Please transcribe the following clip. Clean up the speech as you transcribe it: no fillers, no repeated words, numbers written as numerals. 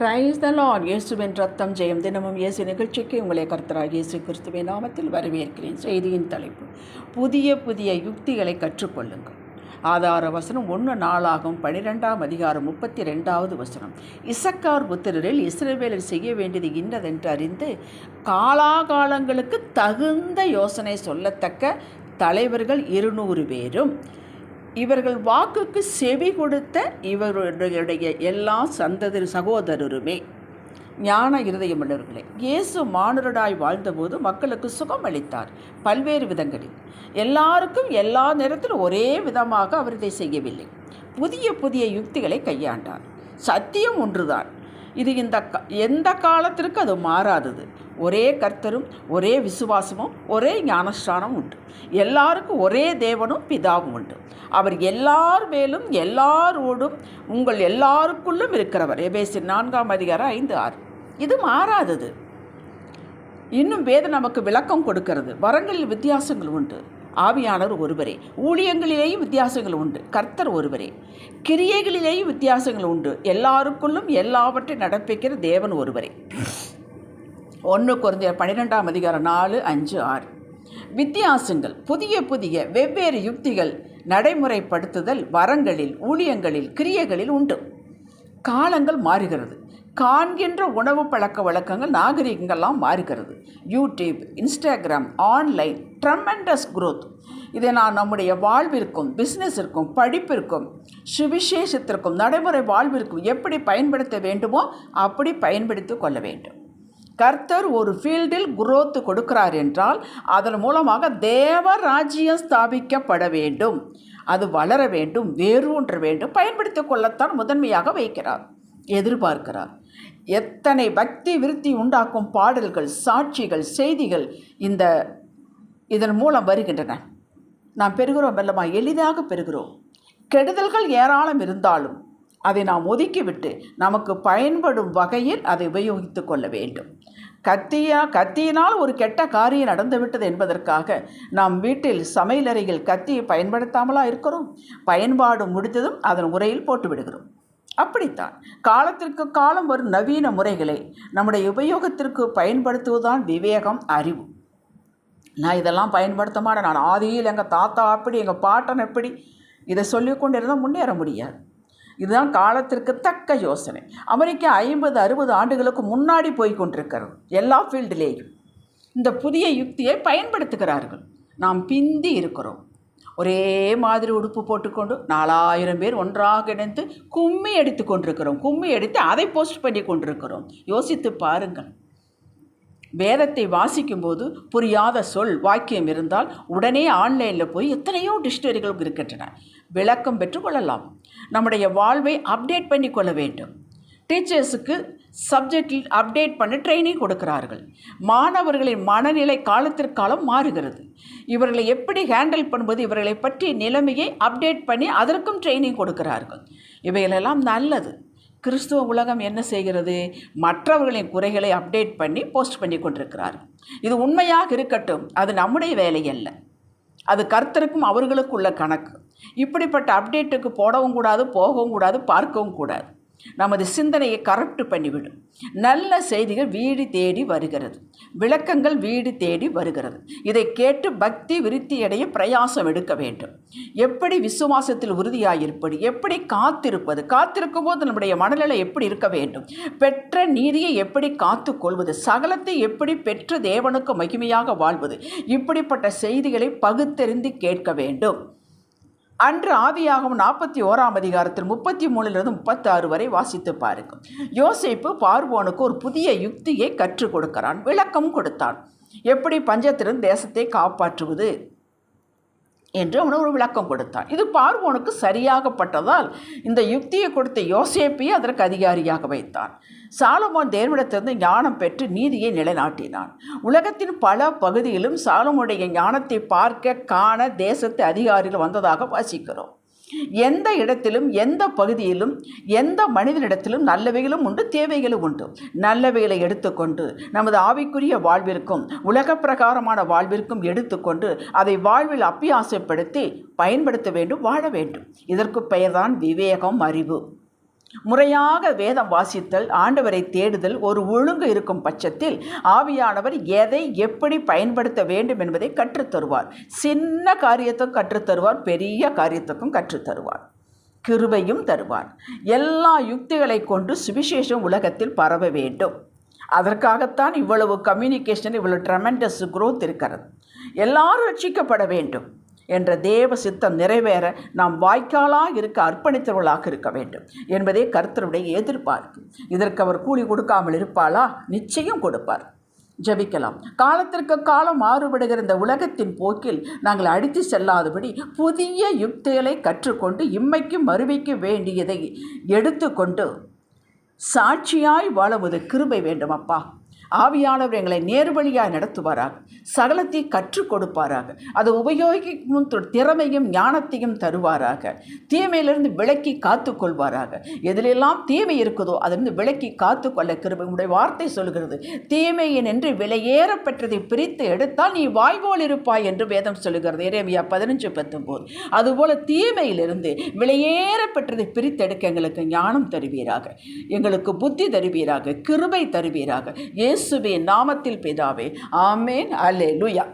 Praise the Lord. இயேசுவின் ரத்தம் ஜெயம். தினமும் இயேசு நிகழ்ச்சிக்கு உங்களை கர்த்தராகிய இயேசு கிறிஸ்துவின் நாமத்தில் வரவேற்கிறேன். செய்தியின் தலைப்பு: புதிய புதிய யுக்திகளை கற்றுக்கொள்ளுங்கள். ஆதார வசனம் 1 நாளாகும் 12ஆம் அதிகாரம் 32வது வசனம். இசக்கார் புத்திரரில் இஸ்ரவேலர் செய்ய வேண்டியது இன்னதென்று அறிந்து காலாகாலங்களுக்கு தகுந்த யோசனை சொல்லத்தக்க தலைவர்கள் 200 பேரும் இவர்கள் வாக்குக்கு செவி கொடுத்த இவர்களுடைய எல்லா சகோதரருமே ஞான இருதயமுள்ளவர்களே. இயேசு மானுடராய் வாழ்ந்தபோது மக்களுக்கு சுகம் அளித்தார் பல்வேறு விதங்களில். எல்லாருக்கும் எல்லா நேரத்திலும் ஒரே விதமாக அவர் இதை செய்யவில்லை. புதிய புதிய யுக்திகளை கையாண்டார். சத்தியம் ஒன்றுதான். இது எந்த காலத்திற்கு அது மாறாதது. ஒரே கர்த்தரும் ஒரே விசுவாசமும் ஒரே ஞானஸ்நானம் உண்டு. எல்லாருக்கும் ஒரே தேவனும் பிதாவும் உண்டு. அவர் எல்லார் மேலும் எல்லாரோடும் உங்கள் எல்லாருக்குள்ளும் இருக்கிறவர். எபேசியர் 4ஆம் அதிகாரம் 5-6. இது மாறாதது. இன்னும் வேதம் நமக்கு விளக்கம் கொடுக்கிறது. வரங்களில் வித்தியாசங்கள் உண்டு. ஆவியானவர் ஒருவரே. ஊழியங்களிலேயும் வித்தியாசங்கள் உண்டு. கர்த்தர் ஒருவரே. கிரியைகளிலேயும் வித்தியாசங்கள் உண்டு. எல்லாருக்குள்ளும் எல்லாவற்றையும் நடப்பிக்கிற தேவன் ஒருவரே. 1 கொரிந்தியர் 12ஆம் அதிகாரம் 4, 5, 6. வித்தியாசங்கள், புதிய புதிய வெவ்வேறு யுக்திகள் நடைமுறைப்படுத்துதல் வரங்களில், ஊழியங்களில், கிரியைகளில் உண்டு. காலங்கள் மாறுகிறது. காண்கின்ற உணவு பழக்க வழக்கங்கள், நாகரிகங்கள்லாம் மாறுகிறது. YouTube, Instagram, online tremendous growth. இதை நான் நம்முடைய வாழ்விற்கும், பிஸ்னஸிற்கும், படிப்பிற்கும், சுவிசேஷத்திற்கும், நடைமுறை வாழ்விற்கும் எப்படி பயன்படுத்த வேண்டுமோ அப்படி பயன்படுத்தி கொள்ள வேண்டும். கர்த்தர் ஒரு ஃபீல்டில் குரோத்து கொடுக்கிறார் என்றால் அதன் மூலமாக தேவ ராஜ்யம் ஸ்தாபிக்கப்பட வேண்டும். அது வளர வேண்டும், வேரூன்ற வேண்டும். பயன்படுத்தி கொள்ளத்தான் முதன்மையாக வைக்கிறார், எதிர்பார்க்கிறார். எத்தனை பக்தி விருத்தி உண்டாக்கும் பாடல்கள், சாட்சிகள், செய்திகள் இதன் மூலம் வருகின்றன. நாம் பெறுகிறோம் அல்லமா? எளிதாக பெறுகிறோம். கெடுதல்கள் ஏராளம் இருந்தாலும் அதை நாம் ஒதுக்கிவிட்டு நமக்கு பயன்படும் வகையில் அதை உபயோகித்து கொள்ள வேண்டும். கத்தியினால் ஒரு கெட்ட காரியம் நடந்துவிட்டது என்பதற்காக நாம் வீட்டில் சமையலறையில் கத்தியை பயன்படுத்தாமலா இருக்கிறோம்? பயன்பாடு முடித்ததும் அதன் முறையில் போட்டு விடுகிறோம். அப்படித்தான் காலத்திற்கு காலம் வரும் நவீன முறைகளை நம்முடைய உபயோகத்திற்கு பயன்படுத்துவதுதான் விவேகம், அறிவு. நான் இதெல்லாம் பயன்படுத்த மாட்டேன், நான் ஆதியில் எங்கள் தாத்தா அப்படி, எங்கள் பாட்டன் எப்படி, இதை சொல்லிக்கொண்டு இருந்தால் முன்னேற முடியாது. இதுதான் காலத்திற்கு தக்க யோசனை. அமெரிக்கா 50-60 ஆண்டுகளுக்கு முன்னாடி போய் கொண்டிருக்கிறது. எல்லா ஃபீல்டிலேயும் இந்த புதிய யுக்தியை பயன்படுத்துகிறார்கள். நாம் பிந்தி இருக்கிறோம். ஒரே மாதிரி உடுப்பு போட்டுக்கொண்டு 4000 பேர் ஒன்றாக இணைந்து கும்மி அடித்து கொண்டிருக்கிறோம். கும்மி அடித்து அதை போஸ்ட் பண்ணி கொண்டிருக்கிறோம். யோசித்து பாருங்கள். வேதத்தை வாசிக்கும்போது புரியாத சொல், வாக்கியம் இருந்தால் உடனே ஆன்லைனில் போய் எத்தனையோ டிக்ஷனரிகள் இருக்கின்றன, விளக்கம் பெற்றுக்கொள்ளலாம். நம்முடைய வாழ்வை அப்டேட் பண்ணி கொள்ள வேண்டும். டீச்சர்ஸுக்கு சப்ஜெக்டில் அப்டேட் பண்ணி ட்ரைனிங் கொடுக்கிறார்கள். மாணவர்களின் மனநிலை காலத்திற்காலம் மாறுகிறது. இவர்களை எப்படி ஹேண்டில் பண்ணுவது, இவர்களை பற்றி நிலைமையை அப்டேட் பண்ணி அதற்கும் ட்ரைனிங் கொடுக்கிறார்கள். இவைகளெல்லாம் நல்லது. கிறிஸ்துவ உலகம் என்ன செய்கிறது? மற்றவர்களின் குறைகளை அப்டேட் பண்ணி போஸ்ட் பண்ணி கொண்டிருக்கிறார்கள். இது உண்மையாக இருக்கட்டும், அது நம்முடைய வேலை அல்ல. அது கர்த்தருக்கும் அவர்களுக்குள்ள கணக்கு. இப்படிப்பட்ட அப்டேட்டுக்கு போடவும் கூடாது, போகவும் கூடாது, பார்க்கவும் கூடாது. நமது சிந்தனையை கரப்ட் பண்ணிவிடும். நல்ல செய்திகள் வீடு தேடி வருகிறது, விளக்கங்கள் வீடு தேடி வருகிறது. இதை கேட்டு பக்தி விருத்தியடைய பிரயாசம் எடுக்க வேண்டும். எப்படி விசுவாசத்தில் உறுதியாயிருப்பது, எப்படி காத்திருக்கும் போது நம்முடைய மனநிலை எப்படி இருக்க வேண்டும், பெற்ற நீதியை எப்படி காத்து கொள்வது, சகலத்தை எப்படி பெற்று தேவனுக்கு மகிமையாக வாழ்வது, இப்படிப்பட்ட செய்திகளை பகுத்தறிந்து கேட்க வேண்டும். அன்று ஆதியாகமம் 41ஆம் அதிகாரத்தில் 33 36 வரை வாசித்து பாருங்கள். யோசேப்பு பார்வோனுக்கு ஒரு புதிய யுக்தியை கற்றுக் கொடுக்கிறான், விளக்கம் கொடுத்தான். எப்படி பஞ்சத்திலிருந்து தேசத்தை காப்பாற்றுவது என்று அவனுக்கு ஒரு விளக்கம் கொடுத்தான். இது பார்வோனுக்கு சரியாகப்பட்டதால் இந்த யுக்தியை கொடுத்த யோசேப்பையே அதற்கு அதிகாரியாக வைத்தான். சாலமோன் தேவனிடத்திலிருந்து ஞானம் பெற்று நீதியை நிலைநாட்டினான். உலகத்தின் பல பகுதியிலும் சாலமோனுடைய ஞானத்தை பார்க்க, காண தேசத்து அதிகாரிகள் வந்ததாக வாசிக்கிறோம். எந்த இடத்திலும், எந்த பகுதியிலும், எந்த மனிதனிடத்திலும் நல்லவைகளும் உண்டு, தேவைகளும் உண்டு. நல்லவைகளை எடுத்துக்கொண்டு நமது ஆவிக்குரிய வாழ்விற்கும் உலக பிரகாரமான வாழ்விற்கும் எடுத்துக்கொண்டு அதை வாழ்வில் அப்பியாசப்படுத்தி பயன்படுத்த வேண்டும், வாழ வேண்டும். இதற்கு பெயர்தான் விவேகம், அறிவு. முறையாக வேதம் வாசித்தல், ஆண்டவரை தேடுதல் ஒரு ஒழுங்கு இருக்கும் பட்சத்தில் ஆவியானவர் எதை எப்படி பயன்படுத்த வேண்டும் என்பதை கற்றுத்தருவார். சின்ன காரியத்துக்கும் கற்றுத்தருவார், பெரிய காரியத்துக்கும் கற்றுத்தருவார், கிருபையும் தருவார். எல்லா யுக்திகளை கொண்டு சுவிசேஷம் உலகத்தில் பரவ வேண்டும். அதற்காகத்தான் இவ்வளவு கம்யூனிகேஷன், இவ்வளவு ட்ரெமெண்டஸ் growth இருக்கிறது. எல்லாரும் ரட்சிக்கப்பட வேண்டும் என்ற தேவ சித்தம் நிறைவேற நாம் வாய்க்காலாக இருக்க அர்ப்பணித்தவர்களாக இருக்க வேண்டும் என்பதே கர்த்தருடைய எதிர்பார்ப்பு. இதற்கு அவர் கூலி கொடுக்காமல் இருப்பாளா? நிச்சயம் கொடுப்பார். ஜெபிக்கலாம். காலத்திற்கு காலம் மாறுபடுகிற இந்த உலகத்தின் போக்கில் நாங்கள் அடித்து செல்லாதபடி புதிய யுக்திகளை கற்றுக்கொண்டு இம்மைக்கும் மறுமைக்கும் வேண்டியதை எடுத்துக்கொண்டு சாட்சியாய் வாழுவது கிருபை வேண்டும் அப்பா. ஆவியானவர் எங்களை நேர்வழியாக நடத்துவாராக, சகலத்தை கற்றுக் கொடுப்பாராக, அதை உபயோகிக்கும் திறமையும் ஞானத்தையும் தருவாராக, தீமையிலிருந்து விலக்கி காத்து கொள்வாராக. எதிலெல்லாம் தீமை இருக்குதோ அதிலிருந்து விலக்கி காத்து கொள்ள கிருபை. உடைய வார்த்தை சொல்கிறது, தீமையை நின்று விலையேறப்பெற்றதை பிரித்து எடுத்தால் நீ வாய்வோல் இருப்பாய் என்று வேதம் சொல்லுகிறது, எரேமியா 15:19. அதுபோல தீமையிலிருந்து விலையேறப்பெற்றதை பிரித்தெடுக்க எங்களுக்கு ஞானம் தருவீராக, எங்களுக்கு புத்தி தருவீராக, கிருபை தருவீராக. இயேசுவின் நாமத்தில் பிதாவே, ஆமேன். அல்லேலூயா.